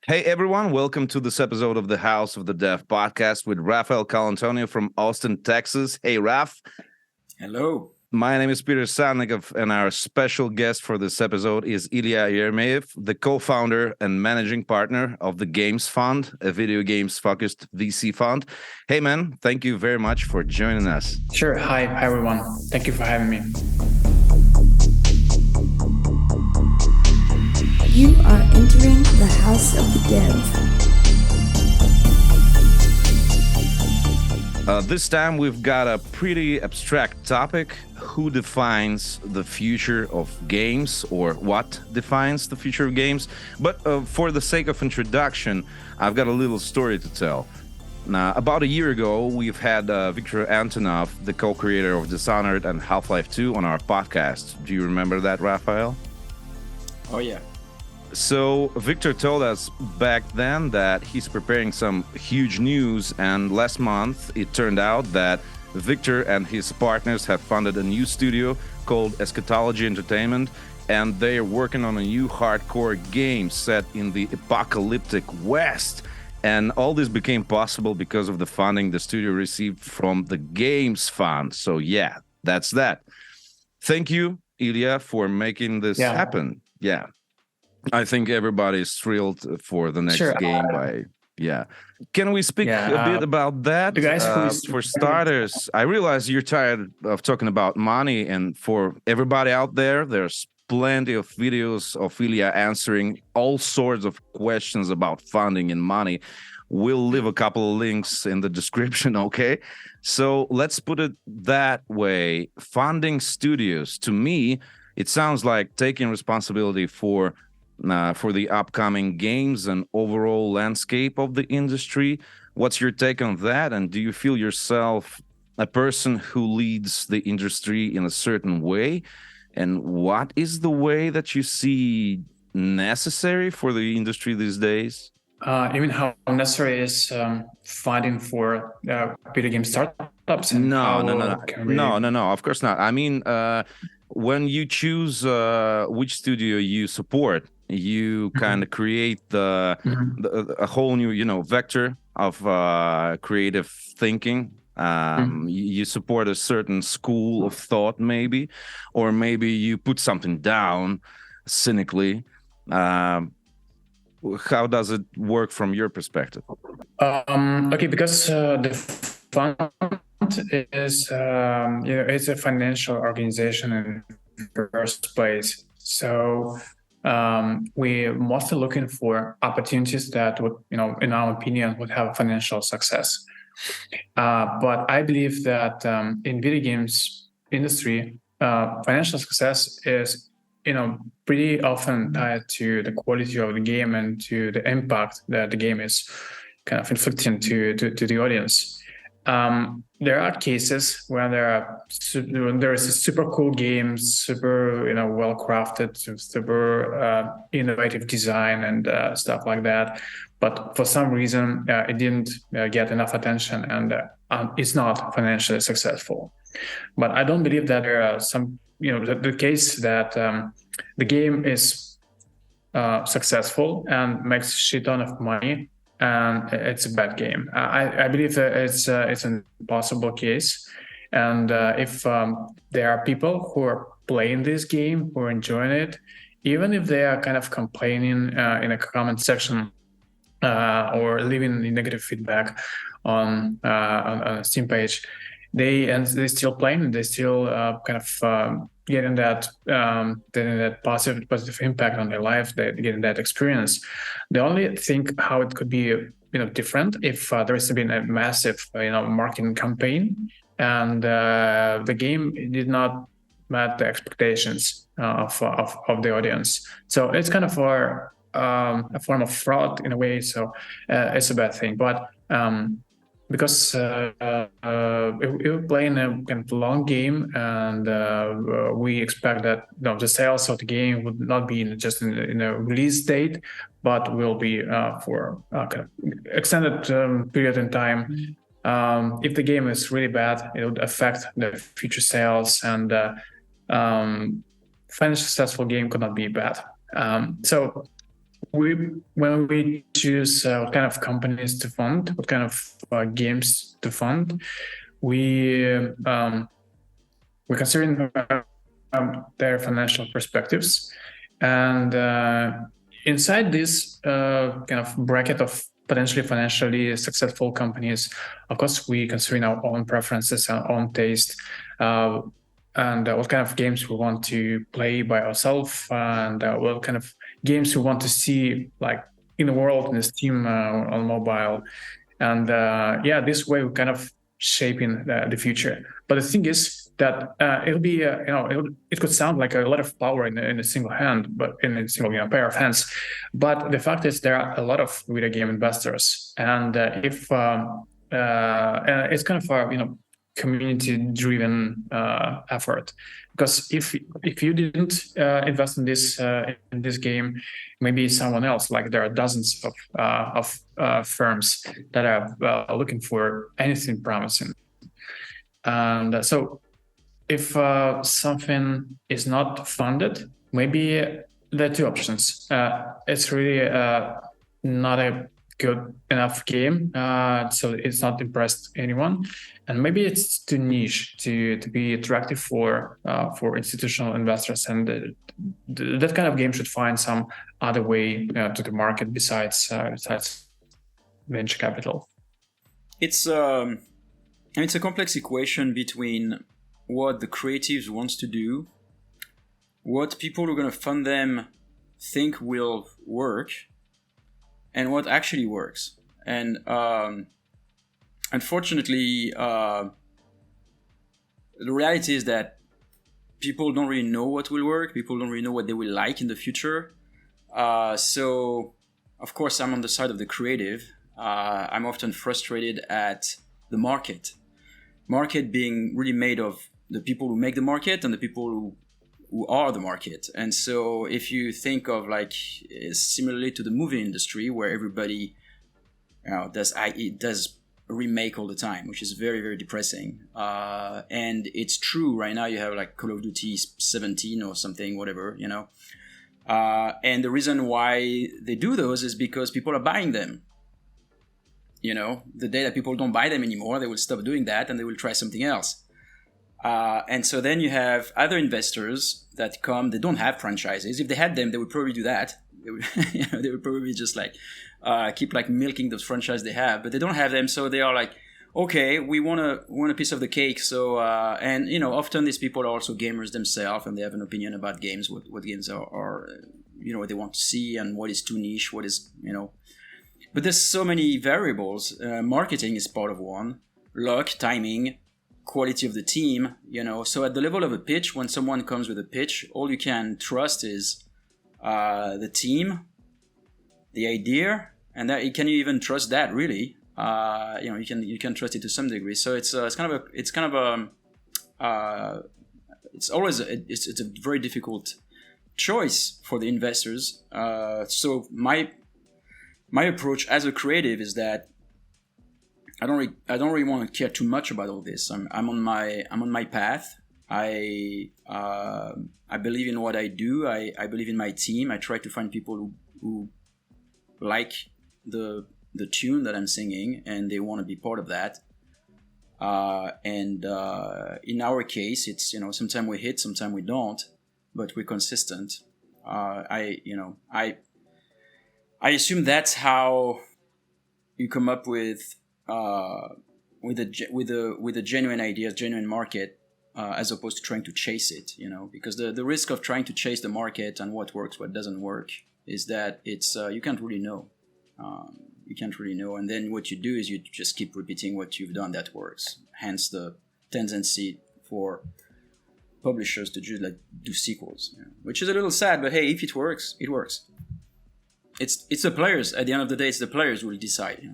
Hey everyone, welcome to this episode of the House of the Dev podcast with Raphael Colantonio from Austin, Texas. Hey Raph. Hello. My name is Peter Salnikov, and our special guest for this episode is Ilya Eremeev, the co-founder and managing partner of the Games Fund, a video games-focused VC fund. Hey man, thank you very much for joining us. Sure. Hi everyone. Thank you for having me. You are entering the House of the Dev. This time we've got a pretty abstract topic. Who defines the future of games, or what defines the future of games? But for the sake of introduction, I've got a little story to tell. Now, about a year ago, we've had Viktor Antonov, the co-creator of Dishonored and Half-Life 2, on our podcast. Do you remember that, Raphael? Oh, yeah. So Victor told us back then that he's preparing some huge news, and last month it turned out that Victor and his partners have funded a new studio called Eschatology Entertainment, and they're working on a new hardcore game set in the apocalyptic West. And all this became possible because of the funding the studio received from the Games Fund. So yeah, that's that. Thank you, Ilya, for making this happen. Yeah. I think everybody's thrilled for the next game. Can we speak a bit about that? For starters, I realize you're tired of talking about money, and for everybody out there, there's plenty of videos of Ilya answering all sorts of questions about funding and money. We'll leave a couple of links in the description, okay? So let's put it that way. Funding studios, to me, it sounds like taking responsibility for the upcoming games and overall landscape of the industry. What's your take on that? And do you feel yourself a person who leads the industry in a certain way? And what is the way that you see necessary for the industry these days? Even how necessary is funding for video game startups? No. Of course not. I mean, when you choose which studio you support, you kind of create a whole new, vector of creative thinking. You support a certain school of thought, maybe, or maybe you put something down cynically. How does it work from your perspective? Okay, because the fund is, it's a financial organization in the first place. So we're mostly looking for opportunities that would, in our opinion, would have financial success. But I believe that in video games industry, financial success is, pretty often tied to the quality of the game and to the impact that the game is kind of inflicting to the audience. There are cases where there is a super cool game, super well crafted, super innovative design and stuff like that. But for some reason, it didn't get enough attention and it's not financially successful. But I don't believe that there are some, the case that the game is successful and makes a shit ton of money, and it's a bad game. I believe that it's an impossible case. And if there are people who are playing this game, who are enjoying it, even if they are kind of complaining in a comment section or leaving negative feedback on a Steam page, they still playing, they still kind of getting that positive impact on their life, they're getting that experience. They only think how it could be different if there has been a massive marketing campaign and the game did not met the expectations of the audience. So it's kind of a form of fraud in a way. So it's a bad thing, but because we're playing a kind of long game, and we expect that the sales of the game would not be just in a release date, but will be for kind of extended period in time. If the game is really bad, it would affect the future sales, and financially successful game could not be bad. So when we choose what kind of companies to fund, what kind of games to fund, we're considering their financial perspectives, and inside this kind of bracket of potentially financially successful companies, of course, we considering our own preferences, our own taste, and what kind of games we want to play by ourselves, and what kind of games we want to see like in the world, in the Steam, on mobile, and this way we're kind of shaping the future. But the thing is that it'll be it could sound like a lot of power in a single hand, but in a single pair of hands. But the fact is there are a lot of video game investors, and if it's kind of a community-driven effort, because if you didn't invest in this game, maybe someone else, like there are dozens of firms that are looking for anything promising, and so if something is not funded, maybe there are two options. It's really not a good enough game, so it's not impressed anyone, and maybe it's too niche to be attractive for institutional investors, and that kind of game should find some other way to the market besides venture capital. It's a complex equation between what the creatives wants to do, what people who are going to fund them think will work, and what actually works. And unfortunately, the reality is that people don't really know what will work. People don't really know what they will like in the future. So, of course, I'm on the side of the creative. I'm often frustrated at the market. Market being really made of the people who make the market and the people who are the market. And so if you think of like similarly to the movie industry, where everybody does a remake all the time, which is very, very depressing. And it's true right now. You have like Call of Duty 17 or something, whatever, and the reason why they do those is because people are buying them. The day that people don't buy them anymore, they will stop doing that and they will try something else. And so then you have other investors that come. They don't have franchises. If they had them, they would probably do that. They would, they would probably just like keep like milking those franchises they have. But they don't have them, so they are like, okay, we want a piece of the cake. So and often these people are also gamers themselves, and they have an opinion about games. What games are what they want to see, and what is too niche, what is But there's so many variables. Marketing is part of one. Luck, timing, quality of the team, So at the level of a pitch, when someone comes with a pitch, all you can trust is the team, the idea, and that can you even trust that really? You can trust it to some degree. So it's always a very difficult choice for the investors. So my approach as a creative is that I don't really want to care too much about all this. I'm on my path. I believe in what I do. I believe in my team. I try to find people who like the tune that I'm singing and they want to be part of that. And in our case, it's sometimes we hit, sometimes we don't, but we're consistent. I assume that's how you come up with a genuine idea, genuine market, as opposed to trying to chase it. Because the risk of trying to chase the market and what works, what doesn't work, is that it's you can't really know. And then what you do is you just keep repeating what you've done that works. Hence the tendency for publishers to just like do sequels, which is a little sad. But hey, if it works, it works. It's the players. At the end of the day, it's the players who will decide.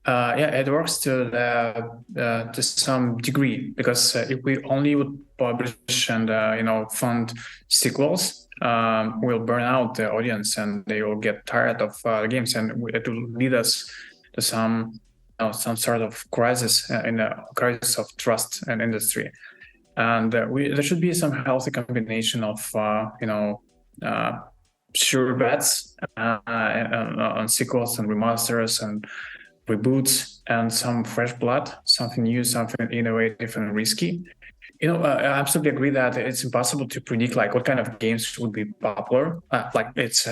It works to some degree, because if we only would publish and fund sequels, we'll burn out the audience and they will get tired of the games, and it will lead us to some sort of crisis crisis of trust in industry. And there should be some healthy combination of sure bets on sequels and remasters and reboots and some fresh blood, something new, something innovative and risky. I absolutely agree that it's impossible to predict like what kind of games would be popular. It's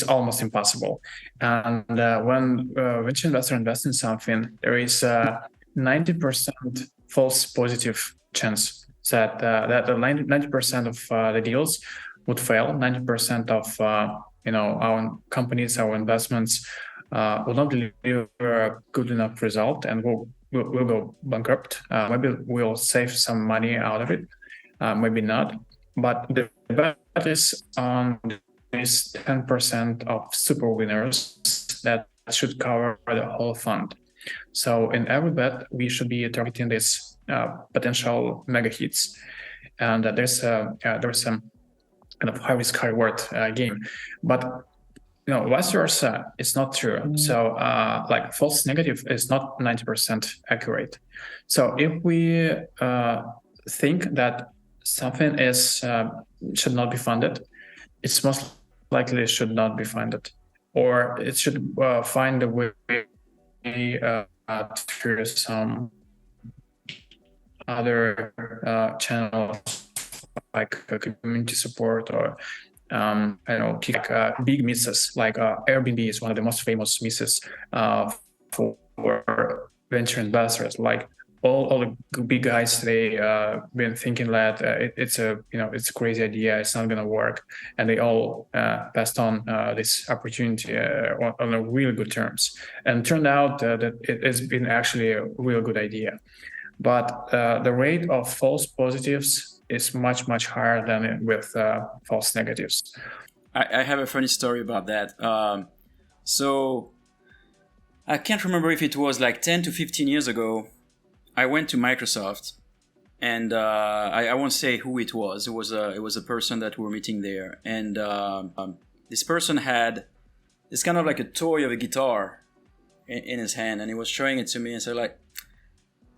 almost impossible. And when venture investor invests in something, there is a 90% false positive chance that 90% of the deals would fail. 90% of our companies, our investments will not deliver a good enough result and will go bankrupt. Maybe we'll save some money out of it, maybe not. But the bet is on this 10% of super winners that should cover the whole fund. So in every bet, we should be targeting this potential mega hits, and there's some kind of high risk, high reward game, but vice versa, it's not true. So like false negative is not 90% accurate. So if we think that something should not be funded, it's most likely should not be funded, or it should find a way through some other channels like community support or big misses. Like Airbnb is one of the most famous misses for venture investors. Like all the big guys, they been thinking that it's a crazy idea, it's not gonna work, and they all passed on this opportunity on a really good terms. And it turned out that it has been actually a real good idea. But the rate of false positives is much, much higher than with false negatives. I have a funny story about that. So I can't remember if it was like 10 to 15 years ago. I went to Microsoft, and I won't say who it was. It was a person that we were meeting there, and this person had this kind of like a toy of a guitar in his hand, and he was showing it to me and said, like,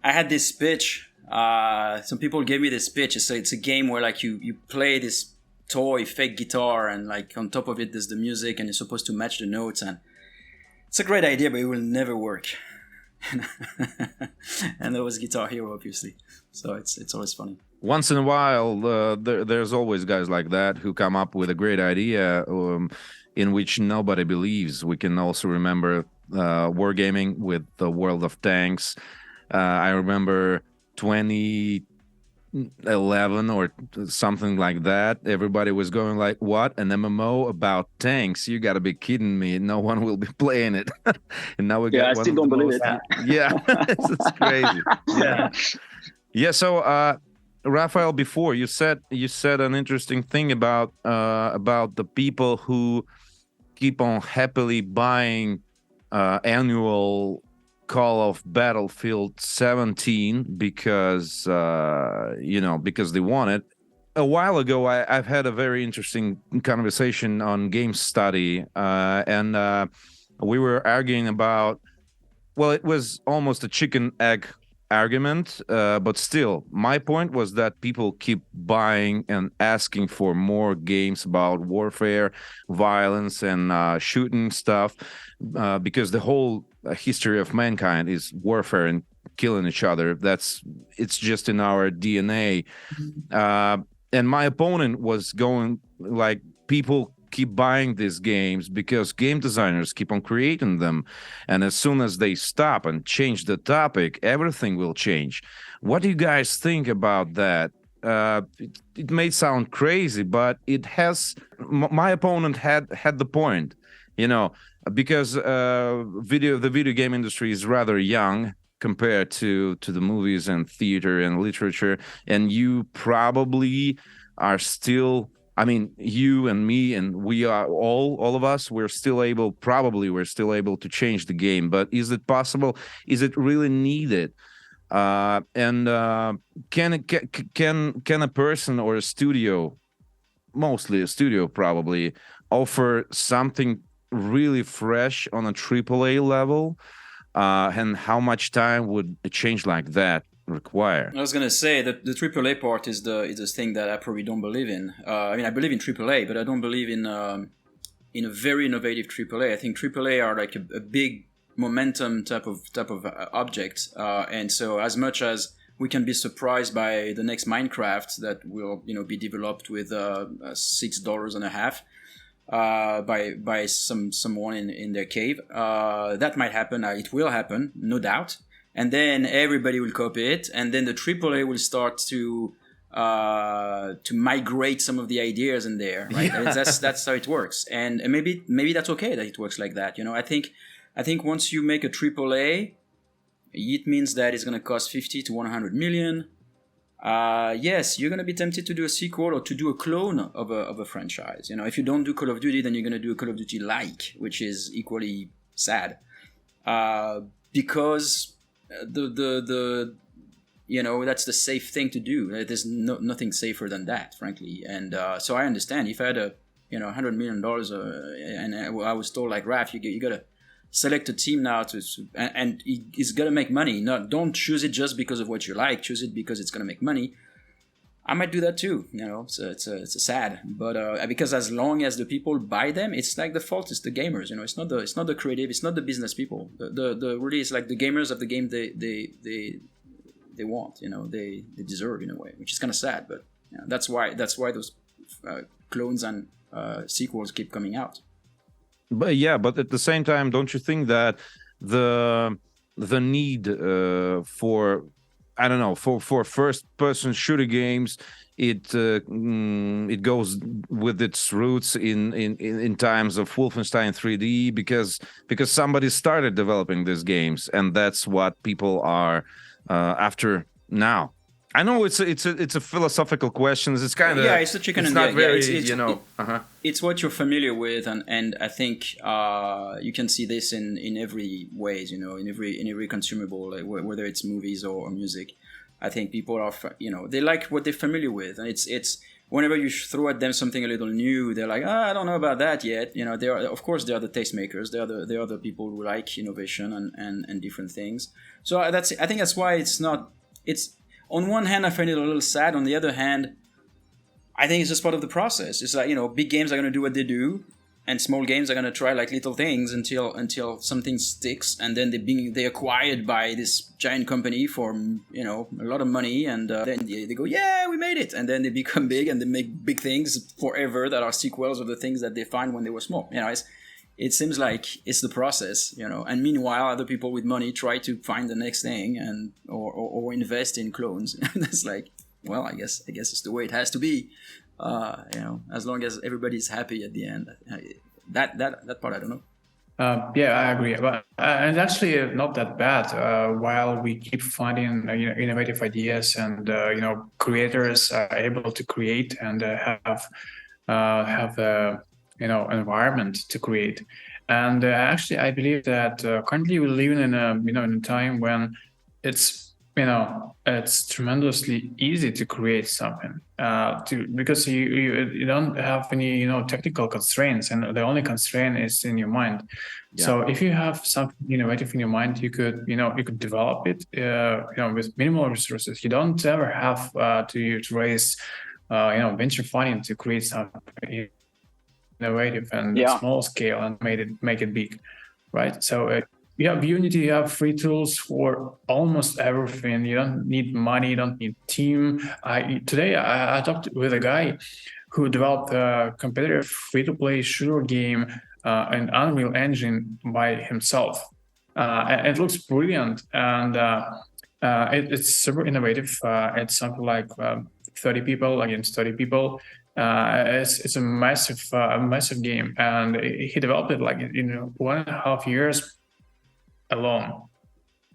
I had this pitch. Some people gave me this pitch. It's a game where like you play this toy fake guitar, and like on top of it there's the music, and you're supposed to match the notes, and it's a great idea, but it will never work. And there was Guitar Hero, obviously. So it's always funny. Once in a while, there's always guys like that who come up with a great idea in which nobody believes. We can also remember wargaming with the World of Tanks. I remember 2011 or something like that. Everybody was going like, what? An MMO about tanks? You got to be kidding me. No one will be playing it. And now we got I still don't believe it. Yeah, it's crazy. Yeah. So, Raphael, before you said an interesting thing about the people who keep on happily buying annual Call of Battlefield 17 because because they want it. A while ago, I've had a very interesting conversation on game study, and we were arguing about. Well, it was almost a chicken egg argument, but still, my point was that people keep buying and asking for more games about warfare, violence, and shooting stuff, because the whole history of mankind is warfare and killing each other. It's just in our DNA. And my opponent was going like, people keep buying these games because game designers keep on creating them, and as soon as they stop and change the topic, everything will change. What do you guys think about that? It may sound crazy, but it has. My opponent had the point, because the video game industry is rather young compared to the movies and theater and literature, and you probably are still. I mean, you and me, and we are all of us. We're still able to change the game. But is it possible? Is it really needed? And can a person or a studio, mostly a studio probably, offer something really fresh on a AAA level? And how much time would a change like that require? I was gonna say that the AAA part is the thing that I probably don't believe in. I mean, I believe in AAA, but I don't believe in in a very innovative AAA. I think AAA are like a big momentum type of object, and so as much as we can be surprised by the next Minecraft that will be developed with $6.50 by someone in their cave, that might happen. It will happen, no doubt, and then everybody will copy it, and then the AAA will start to migrate some of the ideas in there, right? Yeah. That's how it works, and maybe that's okay that it works like that. I think once you make a AAA, it means that it's going to cost 50 to 100 million. Yes, you're going to be tempted to do a sequel or to do a clone of a franchise. If you don't do Call of Duty, then you're going to do a Call of Duty like, which is equally sad, because that's the safe thing to do. There's nothing safer than that, frankly. And so I understand if I had $100 million, and I was told like, Raph, you got to select a team now and it's gonna make money. No, don't choose it just because of what you like. Choose it because it's gonna make money. I might do that too. So it's a sad, but because as long as the people buy them, it's like the fault is the gamers. It's not the creative, it's not the business people. The really it's like the gamers of the game they want. They deserve in a way, which is kind of sad. But that's why those clones and sequels keep coming out. But at the same time, don't you think that the need for first-person shooter games it goes with its roots in times of Wolfenstein 3D because somebody started developing these games, and that's what people are after now. I know it's a philosophical question. It's kind of it's the chicken and the egg. Very, it's what you're familiar with, and I think you can see this in every ways. In every consumable, like whether it's movies or music. I think people are they like what they're familiar with, and it's whenever you throw at them something a little new, they're like, I don't know about that yet. They are, of course, they are the tastemakers. They are the people who like innovation and different things. So I think that's why it's. On one hand, I find it a little sad. On the other hand, I think it's just part of the process. It's like, big games are going to do what they do, and small games are going to try like little things until something sticks, and then they're acquired by this giant company for a lot of money, and then they go, yeah, we made it, and then they become big and they make big things forever that are sequels of the things that they find when they were small. It seems like it's the process, and meanwhile, other people with money try to find the next thing and or invest in clones. That's like, well, I guess it's the way it has to be, as long as everybody's happy at the end. That part I don't know. I agree, but it's actually not that bad. While we keep finding innovative ideas and creators are able to create and have environment to create. And actually, I believe that currently we live in a time when it's tremendously easy to create something because you don't have any technical constraints, and the only constraint is in your mind. Yeah. So if you have something innovative in your mind, you could develop it with minimal resources. You don't ever have to raise venture funding to create something innovative and small scale and make it big, right? So you have Unity, you have free tools for almost everything. You don't need money, you don't need team. Today I talked with a guy who developed a competitive free-to-play shooter game in Unreal Engine by himself. It looks brilliant, and it's super innovative. It's something like 30 people against 30 people. It's a massive game, and he developed it like in 1.5 years alone,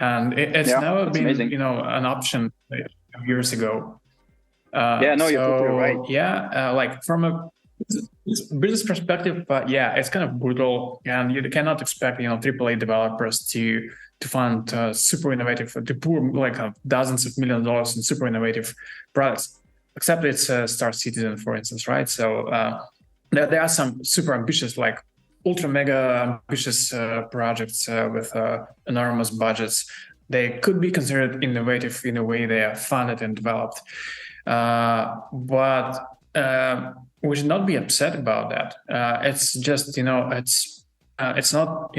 and it's never been amazing. An option years ago. You're totally right. Like from a business perspective, but it's kind of brutal, and you cannot expect AAA developers to fund super innovative, to pour like dozens of millions of dollars in super innovative products. Except it's Star Citizen, for instance, right? So there are some super ambitious, like ultra mega ambitious projects with enormous budgets. They could be considered innovative in the way they are funded and developed. But we should not be upset about that. It's just, it's not,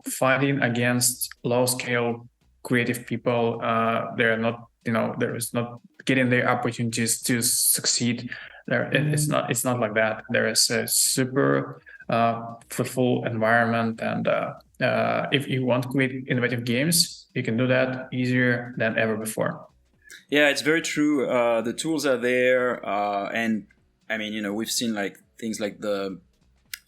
fighting against low scale creative people. They're not, there is not getting the opportunities to succeed. It's not like that. There is a super fruitful environment, and if you want to create innovative games, you can do that easier than ever before. Yeah, it's very true. The tools are there, and I mean, we've seen like things like the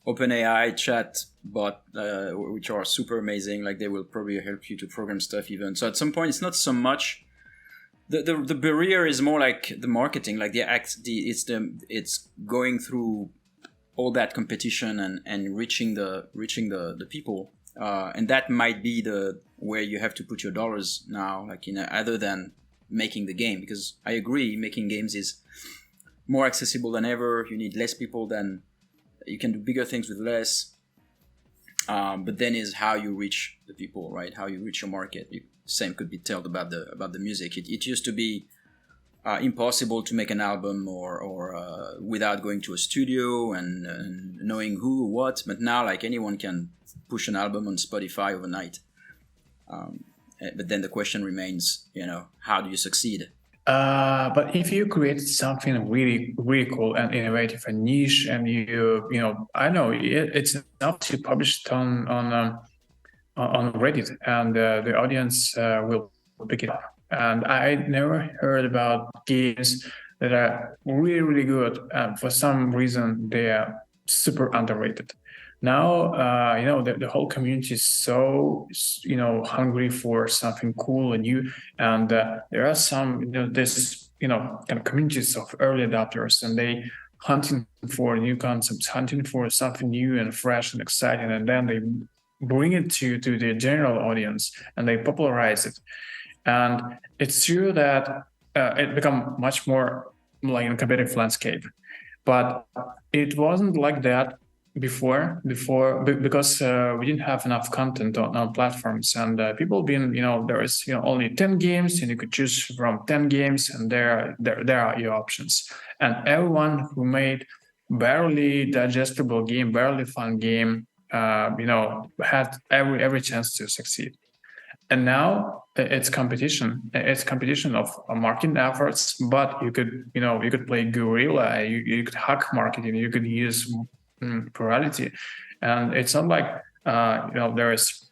OpenAI chat bot, which are super amazing. Like they will probably help you to program stuff even. So at some point, it's not so much the barrier is more like the marketing, like it's going through all that competition and reaching the people, and that might be the where you have to put your dollars now, like other than making the game, because I agree making games is more accessible than ever. You need less people, than you can do bigger things with less, but then is how you reach the people, right? How you reach your market. Same could be told about the music. It used to be impossible to make an album or without going to a studio and knowing who what, but now like anyone can push an album on Spotify overnight. But then the question remains, how do you succeed? But if you create something really, really cool and innovative and niche, and I know it's enough to publish it on Reddit, and the audience will pick it up. And I never heard about games that are really, really good, and for some reason they are super underrated. Now, the whole community is so, hungry for something cool and new. And there are some, this, kind of communities of early adopters, and they hunting for new concepts, hunting for something new and fresh and exciting. And then they bring it to the general audience and they popularize it. And it's true that it become much more like a competitive landscape, but it wasn't like that before because we didn't have enough content on platforms, and people been there is only 10 games and you could choose from 10 games, and there are your options, and everyone who made barely digestible game, barely fun game, had every chance to succeed. And now it's competition. It's competition of marketing efforts, but you could play guerrilla, you could hack marketing, you could use plurality, and it's not like there is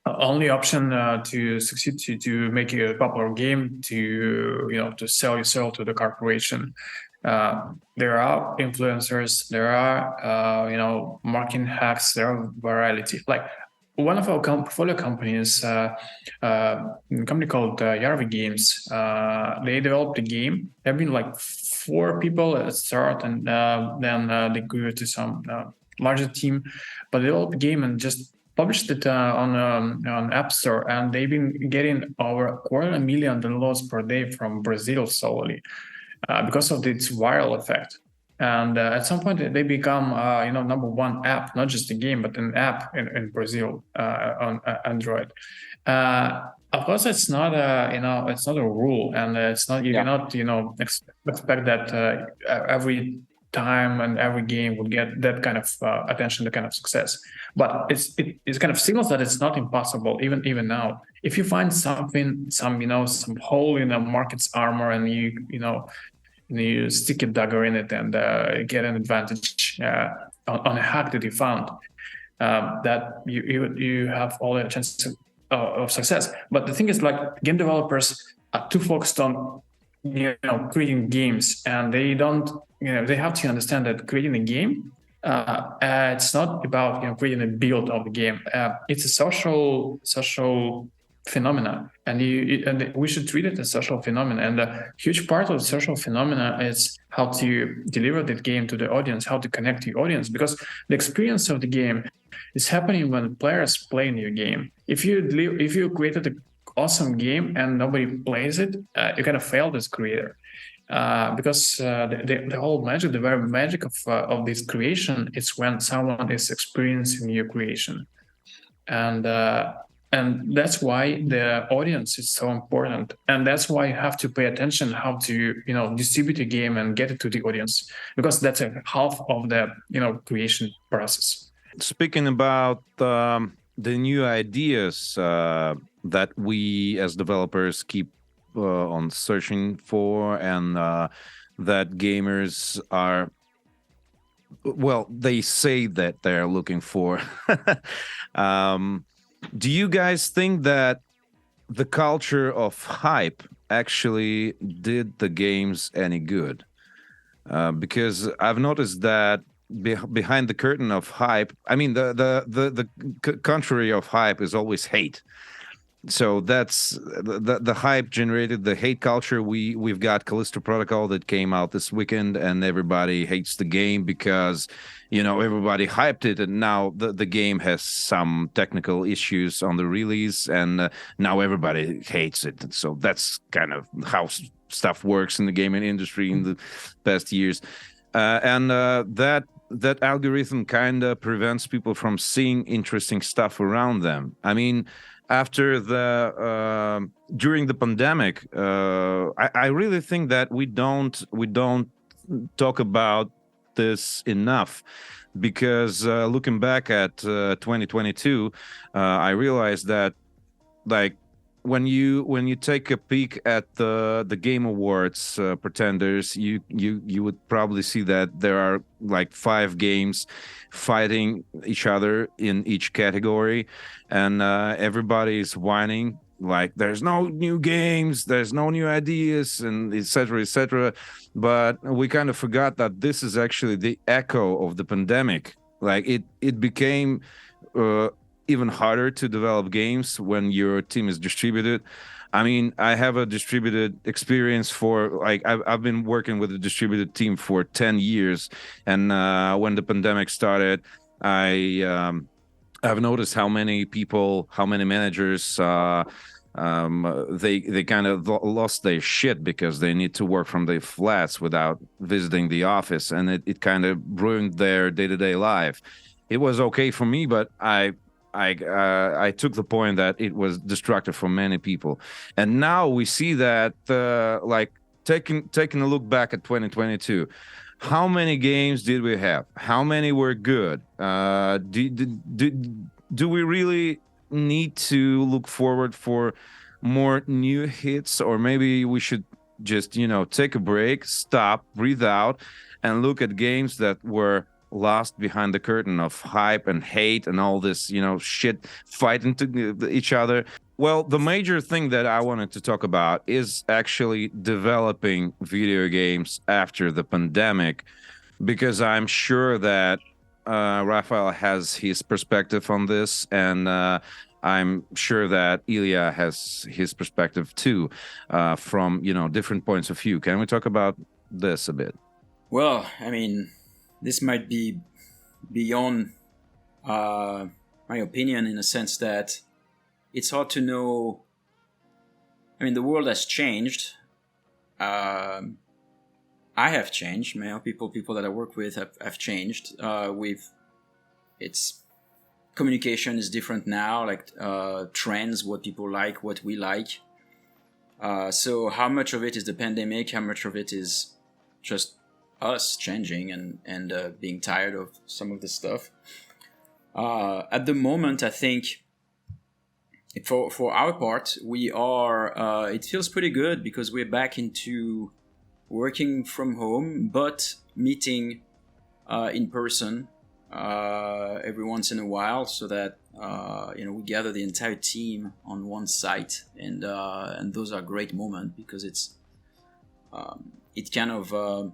only option to succeed to make a popular game to sell your soul to the corporation. There are influencers, there are marketing hacks, there are variety. Like one of our portfolio companies, a company called Yarvi Games, they developed a game. There have been like 4 people at the start, and then they grew to some larger team. But they developed a game and just published it on App Store, and they've been getting over 250,000 downloads per day from Brazil solely because of its viral effect. And at some point, they become, number 1 app, not just a game, but an app in Brazil on Android. Of course, it's not it's not a rule, and it's not you cannot expect that every time and every game would get that kind of attention, that kind of success. But it's kind of signals that it's not impossible even now. If you find some hole in the market's armor, and you stick a dagger in it and get an advantage on a hack that you found, that you have all the chances of success. But the thing is, like, game developers are too focused on creating games, and they don't they have to understand that creating a game, it's not about creating a build of the game. It's a social phenomena, and we should treat it as social phenomena. And a huge part of the social phenomena is how to deliver that game to the audience, how to connect to the audience, because the experience of the game is happening when players play in your game. If you created an awesome game and nobody plays it, you kind of failed as creator. Because the whole magic, the very magic of this creation is when someone is experiencing your creation. And And that's why the audience is so important, and that's why you have to pay attention how to distribute a game and get it to the audience, because that's a half of the creation process. Speaking about the new ideas that we as developers keep on searching for, and that gamers are, well, they say that they're looking for. Do you guys think that the culture of hype actually did the games any good? Because I've noticed that behind the curtain of hype, I mean, the contrary of hype is always hate. So that's the hype generated the hate culture. We've got Callisto Protocol that came out this weekend, and everybody hates the game because everybody hyped it, and now the game has some technical issues on the release, and now everybody hates it. So that's kind of how stuff works in the gaming industry in the past years, and that algorithm kind of prevents people from seeing interesting stuff around them. I mean, after during the pandemic, I really think that we don't talk about this enough, because looking back at 2022, I realized that, like, when you take a peek at the Game Awards pretenders, you would probably see that there are like 5 games fighting each other in each category, and everybody's whining like there's no new games, there's no new ideas, and etc. But we kind of forgot that this is actually the echo of the pandemic. Like it became even harder to develop games when your team is distributed. I mean, I have a distributed experience for, like, I've been working with a distributed team for 10 years. And when the pandemic started, I've noticed how many people, how many managers, they kind of lost their shit because they need to work from their flats without visiting the office. And it kind of ruined their day-to-day life. It was okay for me, but I took the point that it was destructive for many people. And now we see that, like, taking a look back at 2022, how many games did we have? How many were good? Do we really need to look forward for more new hits? Or maybe we should just, take a break, stop, breathe out, and look at games that were lost behind the curtain of hype and hate and all this, shit fighting to each other. Well, the major thing that I wanted to talk about is actually developing video games after the pandemic, because I'm sure that Raphael has his perspective on this, and I'm sure that Ilya has his perspective too, from different points of view. Can we talk about this a bit? Well, I mean, this might be beyond my opinion, in a sense that it's hard to know. I mean, the world has changed. I have changed. People that I work with have changed. It's communication is different now. Like trends, what people like, what we like. So how much of it is the pandemic? How much of it is just us changing and being tired of some of this stuff? At the moment, I think for our part, we are. It feels pretty good because we're back into working from home, but meeting in person every once in a while, so that we gather the entire team on one site, and those are great moments because it kind of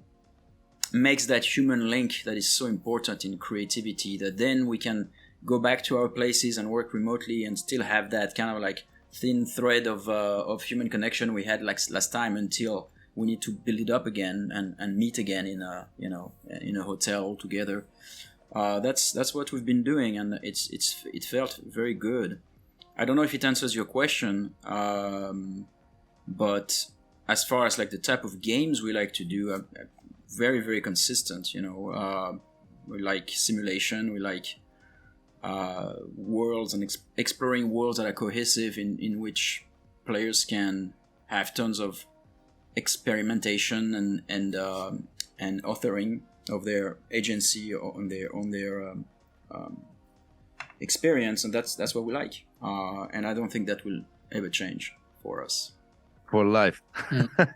makes that human link that is so important in creativity, that then we can go back to our places and work remotely and still have that kind of like thin thread of human connection we had like last time, until we need to build it up again and meet again in a hotel together. That's what we've been doing, and it felt very good. I don't know if it answers your question, but as far as like the type of games we like to do, very, very consistent. We like simulation, we like worlds and exploring worlds that are cohesive, in which players can have tons of experimentation and authoring of their agency on their experience, and that's what we like. And I don't think that will ever change for us. For life.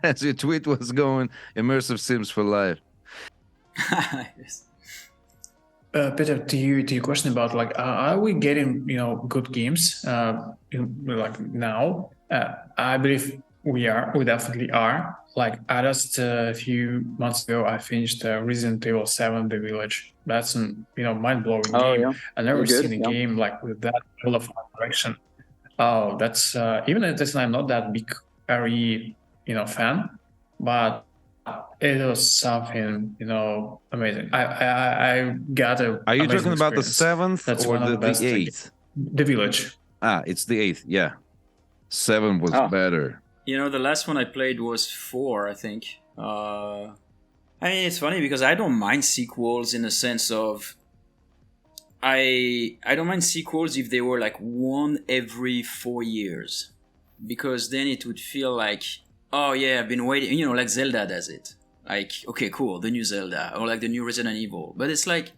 As your tweet was going, immersive sims for life. Yes. Peter, to your question about like, are we getting good games like now? I believe we are. We definitely are. Like just a few months ago, I finished Resident Evil 7: The Village. That's an mind-blowing game. Yeah. I've never Good, seen a game like with that level of direction. Oh, that's even at this time I'm not that big RE fan, but it was something amazing. I got a. Are you talking about the experience. 7th That's or one of the best 8th? The Village. It's the 8th. Yeah, 7 was better. The last one I played was 4, I think. I mean, it's funny because I don't mind sequels in the sense of I don't mind sequels if they were like one every 4 years, because then it would feel like, oh yeah, I've been waiting, like Zelda does it. Like, okay, cool, the new Zelda, or like the new Resident Evil. But it's like,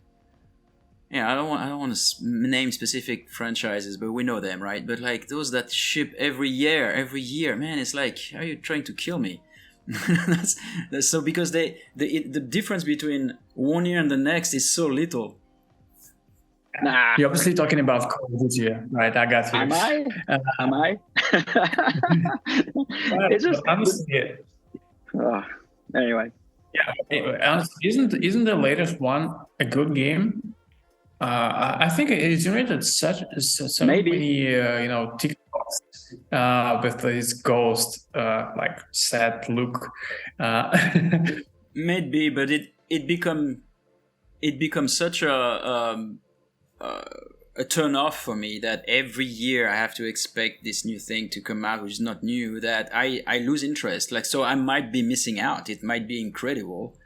yeah, I don't want to name specific franchises, but we know them, right? But like those that ship every year, man, it's like, are you trying to kill me? that's so, because the difference between 1 year and the next is so little. Nah. You're obviously talking about Call of Duty, right? I got you. Am I? It's just honestly. Anyway. Yeah. Honestly, isn't the latest one a good game? I think it generated so many TikToks with this ghost like sad look. Maybe, but it becomes such a turn off for me that every year I have to expect this new thing to come out, which is not new, that I lose interest. Like, so I might be missing out. It might be incredible.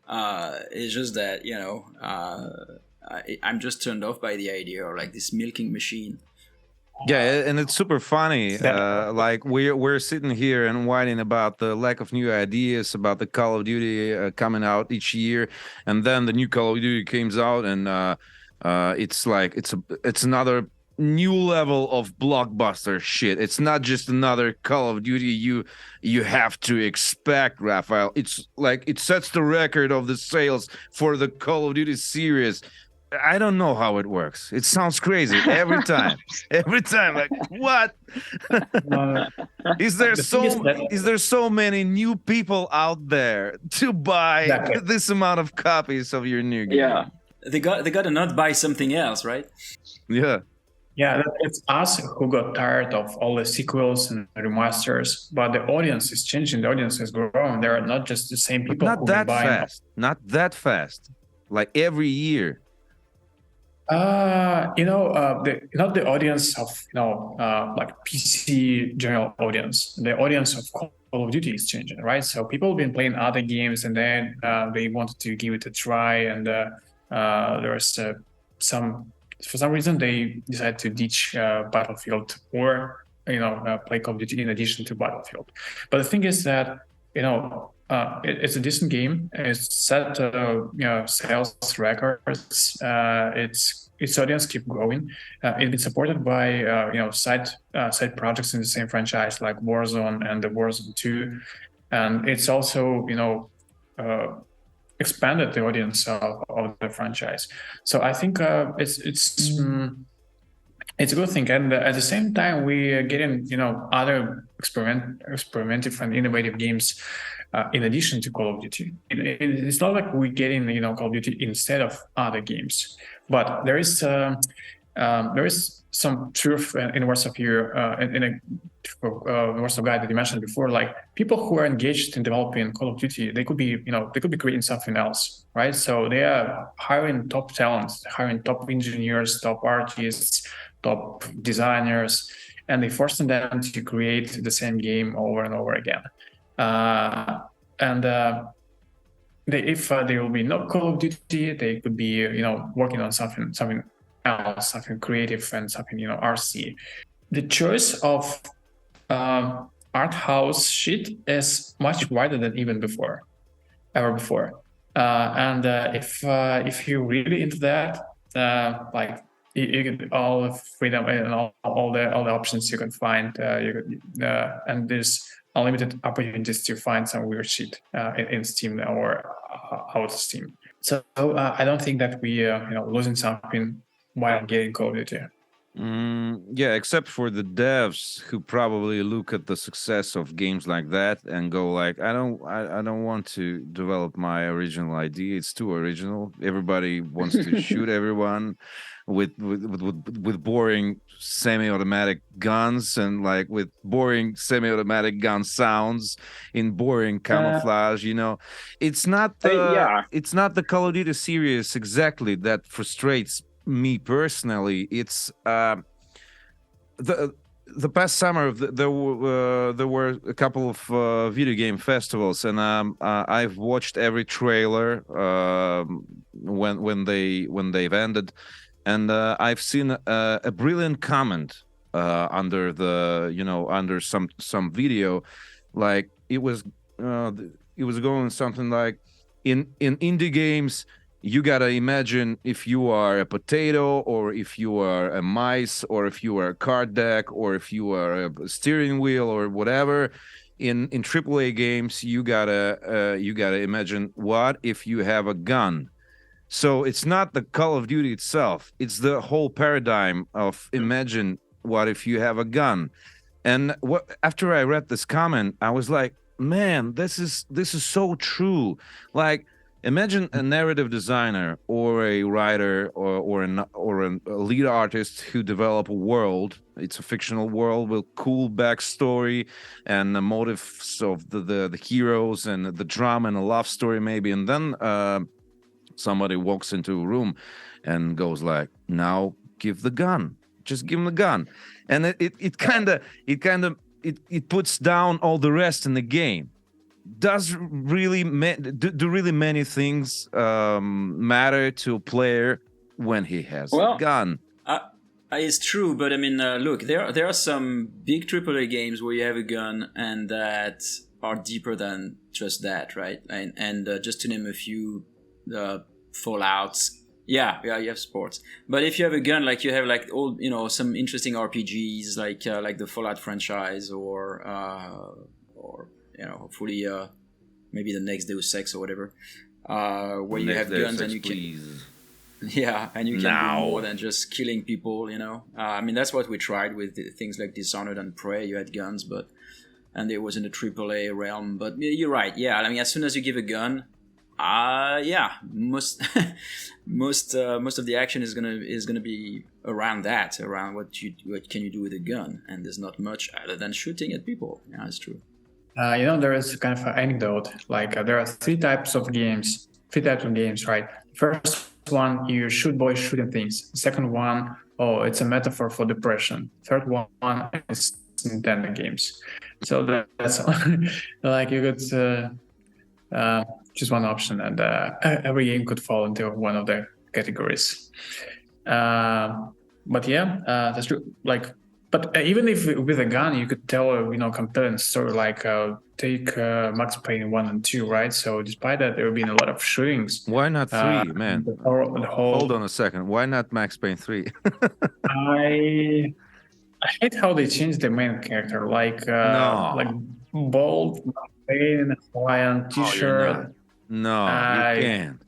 It's just that I'm just turned off by the idea of like this milking machine. Yeah, and it's super funny. Like we're sitting here and whining about the lack of new ideas, about the Call of Duty coming out each year, and then the new Call of Duty comes out, and it's like it's another new level of blockbuster shit. It's not just another Call of Duty you have to expect, Raphael. It's like it sets the record of the sales for the Call of Duty series. I don't know how it works. It sounds crazy every time. Every time, like what? Is there so many new people out there to buy this amount of copies of your new game? Yeah, they got to not buy something else, right? Yeah. Yeah, it's us who got tired of all the sequels and remasters, but the audience is changing. The audience is growing. There are not just the same people. Not that fast. Not that fast. Like every year. Not the audience of like PC general audience. The audience of Call of Duty is changing, right? So people have been playing other games, and then they wanted to give it a try, and there's for some reason they decided to ditch Battlefield or play Call of Duty in addition to Battlefield. But the thing is that it's a decent game. It's set sales records. Its audience keep growing. It's been supported by side projects in the same franchise like Warzone and the Warzone 2, and it's also expanded the audience of the franchise. So I think it's a good thing, and at the same time we are getting other experimental and innovative games in addition to Call of Duty. It's not like we're getting Call of Duty instead of other games, but there is some truth in words of words of guy that you mentioned before. Like people who are engaged in developing Call of Duty, they could be creating something else, right? So they are hiring top talents, hiring top engineers, top artists, top designers, and they forcing them to create the same game over and over again. If there will be no Call of Duty, they could be working on something else, something creative and something, artsy. The choice of art house shit is much wider than even ever before. If you're really into that, like you get all the freedom and all the options you can find, and there's unlimited opportunities to find some weird shit in Steam or out of Steam. So I don't think that we losing something while getting Call of Duty. Yeah, except for the devs who probably look at the success of games like that and go like, I don't want to develop my original idea. It's too original. Everybody wants to shoot everyone with boring semi-automatic guns and like with boring semi-automatic gun sounds in boring camouflage. It's not it's not the Call of Duty series exactly that frustrates me personally. It's the past summer there were a couple of video game festivals, and I've watched every trailer when they've ended, and I've seen a brilliant comment under under some video, like it was going something like, in indie games, you gotta imagine if you are a potato, or if you are a mice, or if you are a card deck, or if you are a steering wheel, or whatever. In AAA games, you gotta imagine, what if you have a gun? So it's not the Call of Duty itself; it's the whole paradigm of imagine what if you have a gun. And after I read this comment, I was like, man, this is so true. Like, imagine a narrative designer or a writer or a lead artist who develop a world. It's a fictional world with cool backstory and the motives of the heroes and the drama and a love story maybe. And then somebody walks into a room and goes like, now give the gun. Just give him the gun. And it kind of puts down all the rest in the game. Do really many things matter to a player when he has a gun? It's true, but I mean, look, there are some big AAA games where you have a gun and that are deeper than just that, right? And just to name a few, Fallouts. Yeah, you have sports. But if you have a gun, like you have like old, some interesting RPGs, like the Fallout franchise, or hopefully maybe the next Deus Ex or whatever, where you have guns and you can, and you can do more than just killing people. I mean, that's what we tried with things like Dishonored and Prey. You had guns, and it was in the AAA realm. But you're right. Yeah, I mean, as soon as you give a gun, most of the action is gonna be around what can you do with a gun, and there's not much other than shooting at people. Yeah, it's true. There is kind of an anecdote. Like there are three types of games, right? First one, you shoot boys shooting things. Second one, it's a metaphor for depression. Third one is Nintendo games. So that's like you could choose one option, and every game could fall into one of the categories. But yeah, that's true. Like. But even if with a gun, you could tell a compelling story, like take Max Payne 1 and 2, right? So despite that, there have been a lot of shootings. Why not 3, man? Hold on a second. Why not Max Payne 3? I hate how they changed the main character, like bold Payne Hawaiian T-shirt. No, you can't.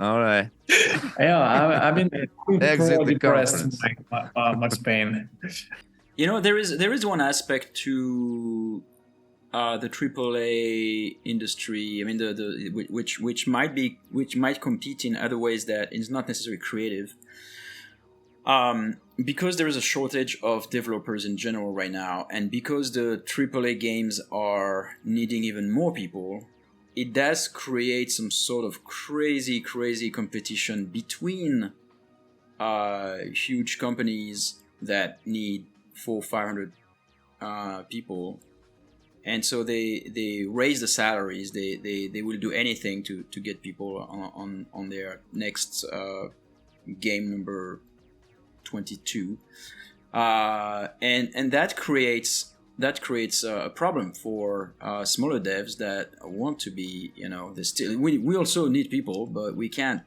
All right. Yeah, I've been Exit the depressed by Max Payne. There is one aspect to the AAA industry. I mean, which might compete in other ways that is not necessarily creative. Because there is a shortage of developers in general right now, and because the AAA games are needing even more people, it does create some sort of crazy competition between huge companies that need 400-500 people, and so they raise the salaries. They will do anything to get people on their next game number 22, and that creates a problem for smaller devs that want to be, they still, we also need people, but we can't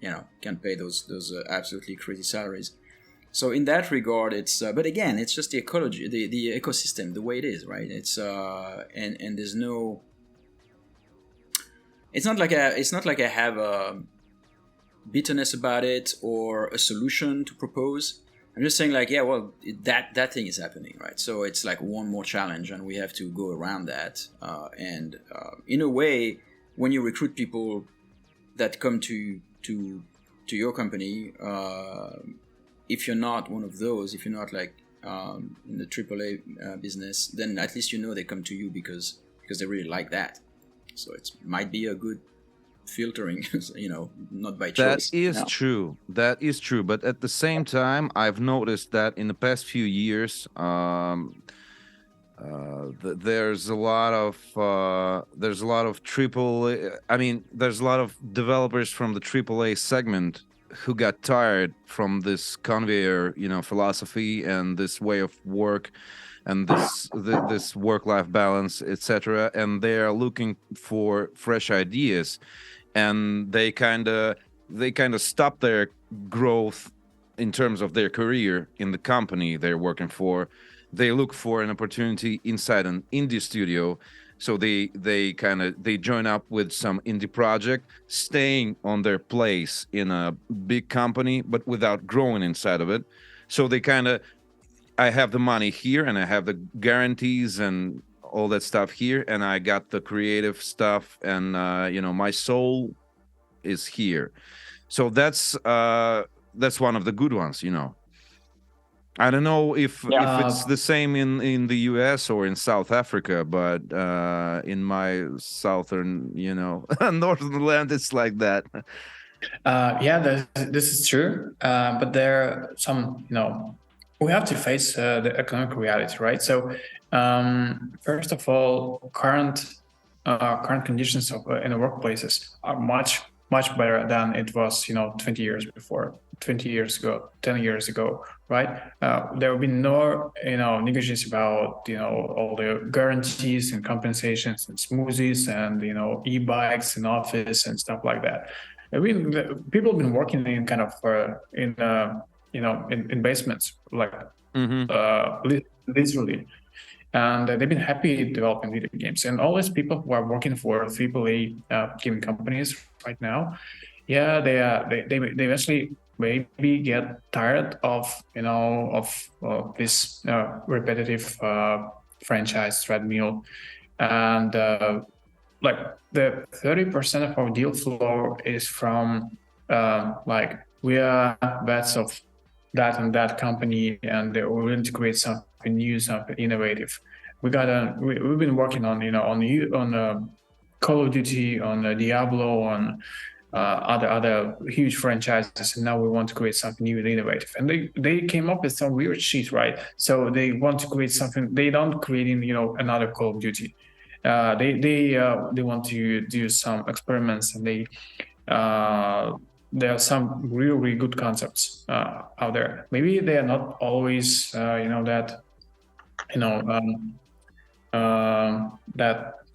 pay those absolutely crazy salaries. So in that regard, it's but again, it's just the ecology, the ecosystem, the way it is, right? It's and there's no. It's not like I have a bitterness about it or a solution to propose. I'm just saying, like, yeah, well, that thing is happening, right? So it's like one more challenge, and we have to go around that. And in a way, when you recruit people that come to your company, if you're not one of those, if you're not like in the AAA business, then at least they come to you because they really like that. So it might be a good filtering, not by choice. That is true. That is true. But at the same time, I've noticed that in the past few years, there's a lot of triple. I mean, there's a lot of developers from the AAA segment who got tired from this conveyor, philosophy and this way of work, and this work-life balance, etc. And they are looking for fresh ideas, and they kind of stop their growth in terms of their career in the company they're working for. They look for an opportunity inside an indie studio, so they join up with some indie project, staying on their place in a big company but without growing inside of it. So they I have the money here, and I have the guarantees and all that stuff here, and I got the creative stuff, and my soul is here. So that's one of the good ones. I don't know if it's the same in the US or in South Africa, but in my southern, northern land, it's like that. This is true. But there are some, we have to face the economic reality, right? So, first of all, current conditions in the workplaces are much better than it was, 20 years before, 20 years ago, 10 years ago, right? There will be no, negotiations about, all the guarantees and compensations and smoothies and, e-bikes in office and stuff like that. I mean, people have been working in kind of in basements, like literally, and they've been happy developing video games. And all these people who are working for AAA gaming companies right now, they eventually maybe get tired of this repetitive franchise treadmill, and like the 30% of our deal flow is from like we are bets of that and that company, and we're willing to create something new, something innovative. We've been working on on Call of Duty, on Diablo, on other huge franchises, and now we want to create something new and innovative. And they came up with some weird shit, right? So they want to create something. They don't create another Call of Duty. They want to do some experiments, and there are some really good concepts out there. Maybe they are not always that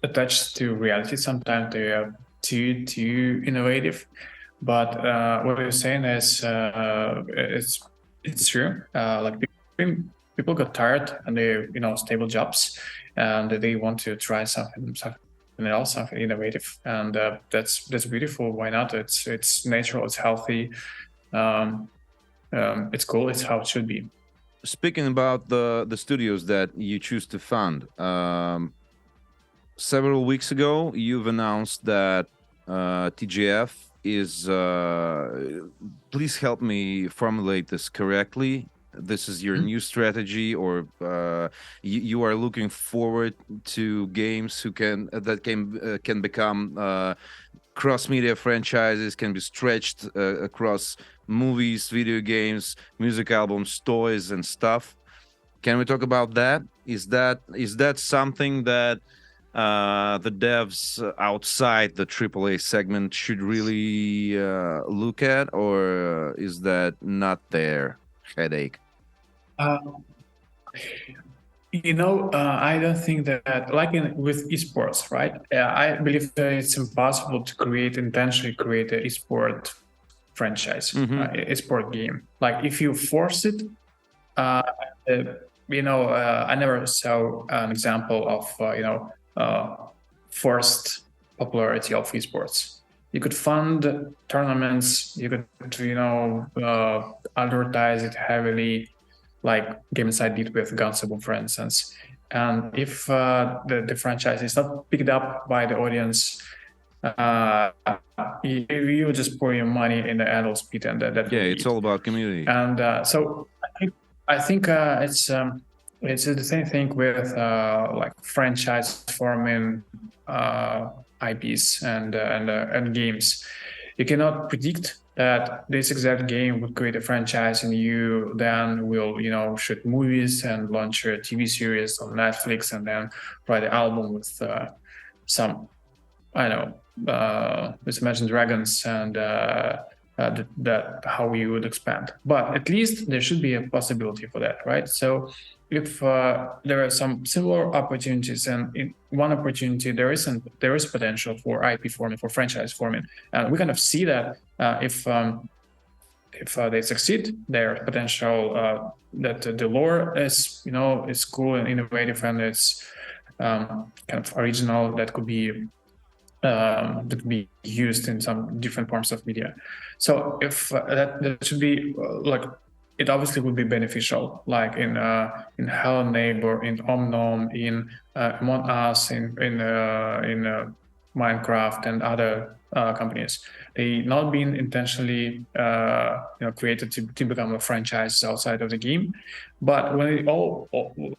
attached to reality. Sometimes they are too innovative. But what you're saying is it's true. Like people got tired and they stable jobs, and they want to try something else, something innovative, and that's beautiful. Why not? It's natural, it's healthy, it's cool. It's how it should be. Speaking about the studios that you choose to fund, several weeks ago you've announced that TGF is please help me formulate this correctly. This is your new strategy, or you are looking forward to games that can become cross-media franchises, can be stretched across movies, video games, music albums, toys, and stuff. Can we talk about that? Is that something that the devs outside the AAA segment should really look at, or is that not their headache? Uh, I don't think that, like with esports, right? I believe that it's impossible to intentionally create an esport franchise, esport game. Like if you force it, uh, I never saw an example of forced popularity of esports. You could fund tournaments. You could advertise it heavily, like Game Inside did with Gunsable, for instance. And if the franchise is not picked up by the audience, you just pour your money in the adult speed, and that Yeah, it's all about community. And so I think it's the same thing with like franchise forming IPs and games. You cannot predict that this exact game would create a franchise, and you then will shoot movies and launch a TV series on Netflix, and then write an album with some with Imagine Dragons and that how we would expand. But at least there should be a possibility for that, right? So if there are some similar opportunities, and in one opportunity there is potential for IP forming, for franchise forming, and we kind of see that if they succeed, their potential that the lore is cool and innovative, and it's kind of original, that could be used in some different forms of media. So if that should be like, it obviously would be beneficial, like in Hello Neighbor, in Omnom, in Among Us, in Minecraft and other companies. They not been intentionally created to become a franchise outside of the game, but